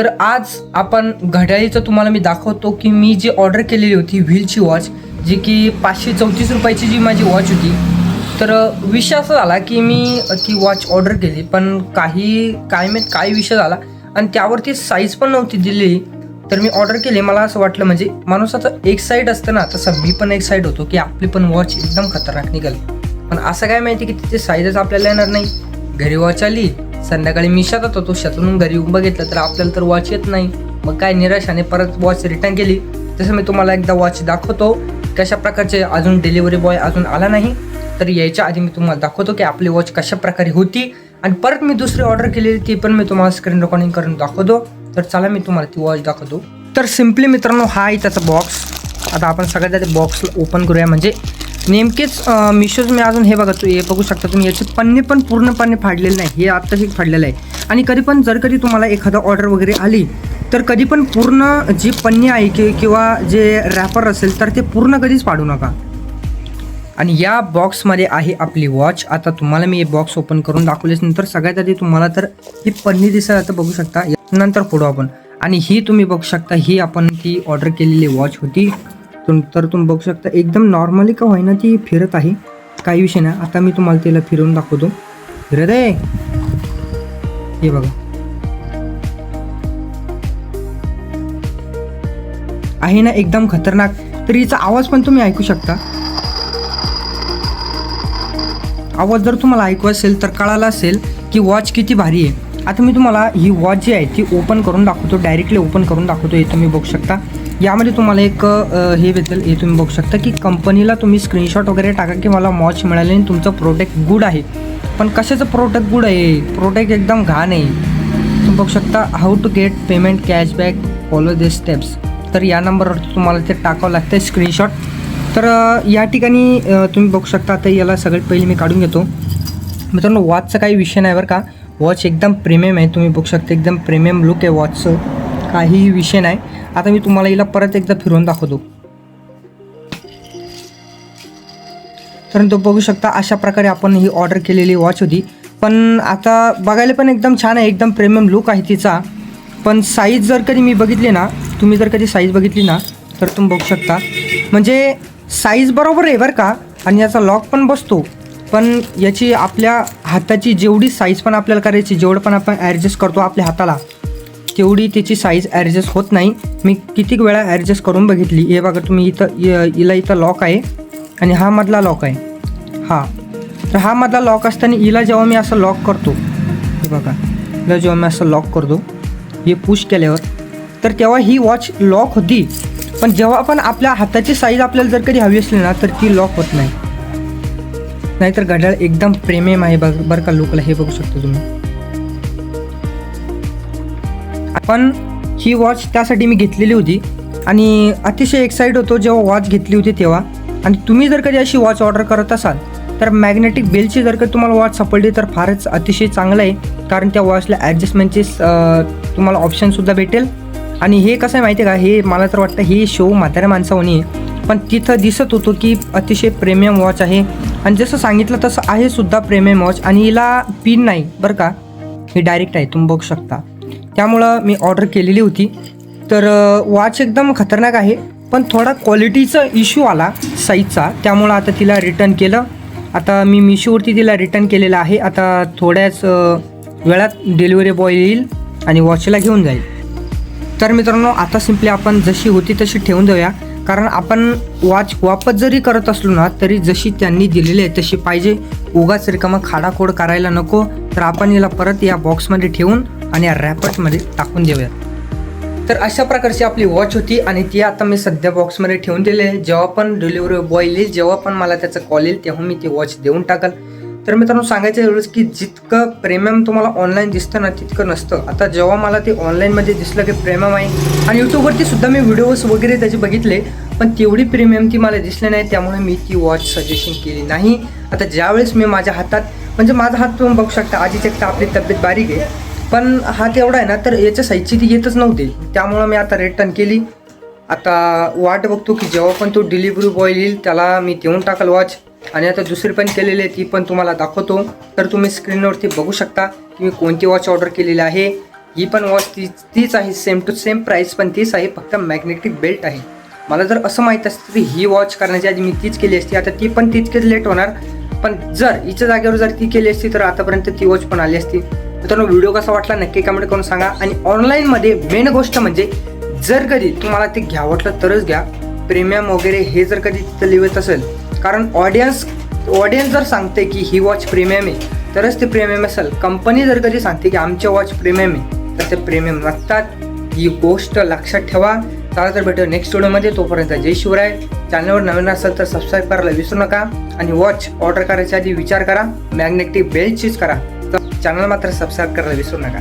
तर आज आपण घड्याळीचं तुम्हाला मी दाखवतो की मी जी ऑर्डर केलेली होती व्हीलची वॉच, जी की 534 रुपयाची जी माझी वॉच होती. तर विषय असा झाला की मी ती वॉच ऑर्डर केली, पण काय विषय झाला आणि त्यावरती साईज पण नव्हती दिलेली. तर मी ऑर्डर केली. मला असं वाटलं म्हणजे माणूसाचं एक साईड असतं ना, तसं मी पण एक साईड होतो की आपली पण वॉच एकदम खतरनाक निघाली. पण असं काय माहिती की तिची साईजच आपल्याला येणार नाही. घरी वॉच आली, संध्याकाळी मी शेतात होतो, शेतातून घरी येऊन बघितलं तर आपल्याला तर वॉच येत नाही. मग काय निराशाने परत वॉच रिटर्न केली. तसं मी तुम्हाला एकदा वॉच दाखवतो कशा प्रकारचे. अजून डिलिव्हरी बॉय अजून आला नाही, तर यायच्या आधी मी तुम्हाला दाखवतो की आपली वॉच कशा प्रकारे होती. आणि परत मी दुसरी ऑर्डर केलेली ती पण मी तुम्हाला स्क्रीन रेकॉर्डिंग करून दाखवतो. तर चला मी तुम्हाला ती वॉच दाखवतो. तर सिम्पली मित्रांनो, हा आहे त्याचा बॉक्स. आता आपण सगळ्यात आधी बॉक्सला ओपन करूया. म्हणजे नेमकेच मिशोज मी अजून हे बघा, हे बघू शकता तुम्ही, याचे पन्ने पण पूर्णपणे फाडलेले नाही. हे आत्ताच फाडलेलं आहे. आणि कधी पण जर कधी तुम्हाला एखादा ऑर्डर वगैरे आली तर कधी पण पूर्ण जी पन्नी आहे किंवा जे रॅपर असेल तर ते पूर्ण कधीच फाडू नका. आणि या बॉक्समध्ये आहे आपली वॉच. आता तुम्हाला मी हे बॉक्स ओपन करून दाखवलेच नंतर सगळ्यात आधी तुम्हाला तर ही पन्नी दिसायला तर बघू शकता. नंतर पुढं आपण, आणि ही तुम्ही बघू शकता, ही आपण ती ऑर्डर केलेली वॉच होती. तर तुम्ही बघू शकता एकदम नॉर्मली का होईना ती फिरत आहे, काही विषय नाही. आता मी तुम्हाला तिला फिरवून दाखवतो. फिरत आहे, हे बघा, आहे ना एकदम खतरनाक. तर हिचा आवाज पण तुम्ही ऐकू शकता. आवाज जर तुम्हाला ऐकू असेल तर कळालं असेल की वॉच किती भारी आहे. आता मी तुम्हाला ही वॉच जी आहे ती ओपन करून दाखवतो, डायरेक्टली ओपन करून दाखवतो. हे तुम्ही बघू शकता. यामध्ये तुम्हाला एक हे भेटेल. हे तुम्ही बघू शकता की कंपनीला तुम्ही स्क्रीनशॉट वगैरे टाका की मला वॉच मिळाली आणि तुमचं प्रोडक्ट गुड आहे. पण कशाचं प्रोडक्ट गुड आहे? प्रोडक्ट एकदम घाण आहे. तुम्ही बघू शकता, how to get payment cashback, follow this steps. तर या नंबरवरती तुम्हाला ते टाकावं लागतं स्क्रीनशॉट. तर या ठिकाणी तुम्ही बघू शकता. आता याला सगळ्यात पहिले मी काढून घेतो. मित्रांनो, वॉचचा काही विषय नाही बरं का. वॉच एकदम प्रीमियम आहे. तुम्ही बघू शकता एकदम प्रीमियम लुक आहे वॉचचं, काही विषय नाही. आता मी तुम्हाला हिला परत एकदा फिरवून दाखवतो. तर तो बघू शकता अशा प्रकारे आपण ही ऑर्डर केलेली वॉच होती. पण आता बघायला पण एकदम छान आहे, एकदम प्रीमियम लुक आहे तिचा. पण साईज जर कधी मी बघितली ना, तुम्ही जर कधी साईज बघितली ना, तर तुम्ही बघू शकता म्हणजे साईज बरोबर आहे बरं का. आणि याचा लॉक पण बसतो. पण याची आपल्या हाताची जेवढी साईज पण आपल्याला करायची, जेवढं पण आपण ॲडजस्ट करतो आपल्या हाताला, तेवढी त्याची साईज ॲडजस्ट होत नाही. मी कितीक वेळा ॲडजस्ट करून बघितली. हे बघा तुम्ही, इथं लॉक आहे आणि हा मधला लॉक आहे. तर हा मधला लॉक असताना हिला जेव्हा मी असं लॉक करतो, हे बघा, हिला जेव्हा मी असं लॉक करतो, हे पुश केल्यावर, तर तेव्हा ही वॉच लॉक होती. पण जेव्हा आपण आपल्या हाताची साईज आपल्याला जर कधी हवी असली ना, तर ती लॉक होत नाही. नाहीतर घड्याळ एकदम प्रीमियम आहे बरं का लुकला. हे बघू शकता तुम्ही. पण ही वॉच त्यासाठी मी घेतलेली होती आणि अतिशय एक्साइट होतो जेव्हा वॉच घेतली होती तेव्हा. आणि तुम्ही जर कधी अशी वॉच ऑर्डर करत असाल तर मॅग्नेटिक बेलची जर कधी तुम्हाला वॉच सापडली तर फारच अतिशय चांगलं आहे. कारण त्या वॉचला ॲडजस्टमेंटचे तुम्हाला ऑप्शनसुद्धा भेटेल. आणि हे कसं आहे माहिती आहे का, हे मला तर वाटतं हे शो म्हाताऱ्या माणसावणी आहे. पण तिथं दिसत होतं की अतिशय प्रीमियम वॉच आहे. आणि जसं सांगितलं तसं आहे सुद्धा प्रीमियम वॉच. आणि हिला पिन नाही बरं का, हे डायरेक्ट आहे, तुम्ही बघू शकता. त्यामुळं मी ऑर्डर केलेली होती. तर वॉच एकदम खतरनाक आहे. पण थोडा क्वालिटीचा इश्यू आला साईजचा, त्यामुळं आता तिला रिटर्न केलं. आता मी मिशोवरती तिला रिटर्न केलेलं आहे. आता थोड्याच वेळात डिलिव्हरी बॉय येईल आणि वॉचला घेऊन जाईल. तर मित्रांनो, आता सिम्पली आपण जशी होती तशी ठेवून देऊया. कारण आपण वॉच वापस जरी करत असलो ना, तरी जशी त्यांनी दिलेली आहे तशी पाहिजे. उगाच रिकामा खाडाखोड करायला नको. तर आपण याला परत या बॉक्समध्ये ठेवून आणि या रॅपर्समध्ये टाकून देऊया. तर अशा प्रकारची आपली वॉच होती आणि ती आता मी सध्या बॉक्समध्ये ठेवून दिली आहे. जेव्हा पण डिलिव्हरी बॉय येईल, जेव्हा पण मला त्याचं कॉल येईल, तेव्हा मी ती वॉच देऊन टाकल. तर मित्रांनो, सांगायचं एवढंच की जितकं प्रीमियम तुम्हाला ऑनलाईन दिसतं ना, तितकं नसतं. आता जेव्हा मला ते ऑनलाईनमध्ये दिसलं की प्रीमियम आहे, आणि यूट्यूबवरती सुद्धा मी व्हिडिओज वगैरे त्याचे बघितले, पण तेवढी प्रीमियम ती मला दिसली नाही. त्यामुळे मी ती वॉच सजेशन केली नाही. आता ज्यावेळेस मी माझ्या हातात, म्हणजे माझा हात तुम्ही बघू शकता, आधीच एक तर आपली तब्येत बारीक आहे, पण हात एवढा आहे ना, तर याच्या साईजची ती येतच नव्हती. त्यामुळं मी आता रिटर्न केली. आता वाट बघतो की जेव्हा पण तो डिलिव्हरी बॉय येईल त्याला मी देऊन टाकल वॉच. आणि आता दुसरी पण केलेली आहे, ती पण तुम्हाला दाखवतो. तर तुम्ही स्क्रीनवरती बघू शकता की मी कोणती वॉच ऑर्डर केलेली आहे. ही पण वॉच तीच आहे, सेम टू सेम प्राईस पण तीच आहे, फक्त मॅग्नेटिक बेल्ट आहे. मला जर असं माहीत असतं की ही वॉच करण्याच्या आधी मी तीच केली असती, आता ती पण तितकेच लेट होणार. पण जर हिच्या जागेवर जर ती केली असती तर आतापर्यंत ती वॉच पण आली असती. मित्रांनो, व्हिडिओ कसा वाटला नक्की कमेंट करून सांगा. आणि ऑनलाईनमध्ये मेन गोष्ट म्हणजे जर कधी तुम्हाला ते घ्या वाटलं तरच घ्या. प्रीमियम वगैरे हे जर कधी तिथं लिहित असेल, कारण ऑडियन्स जर सांगते की ही वॉच प्रीमियम आहे तरच ते प्रीमियम असेल. कंपनी जर कधी सांगते की आमचे वॉच प्रीमियम आहे तर ते प्रीमियम नसतात. ही गोष्ट लक्षात ठेवा. चला तर भेटू नेक्स्ट व्हिडिओमध्ये. तोपर्यंत जय शिवराय. चॅनलवर नवीन असेल तर सबस्क्राईब करायला विसरू नका. आणि वॉच ऑर्डर करायच्या आधी विचार करा, मॅग्नेटिक बेल्ट चूज करा. चॅनल मात्र सबस्क्राईब करायला विसरू नका.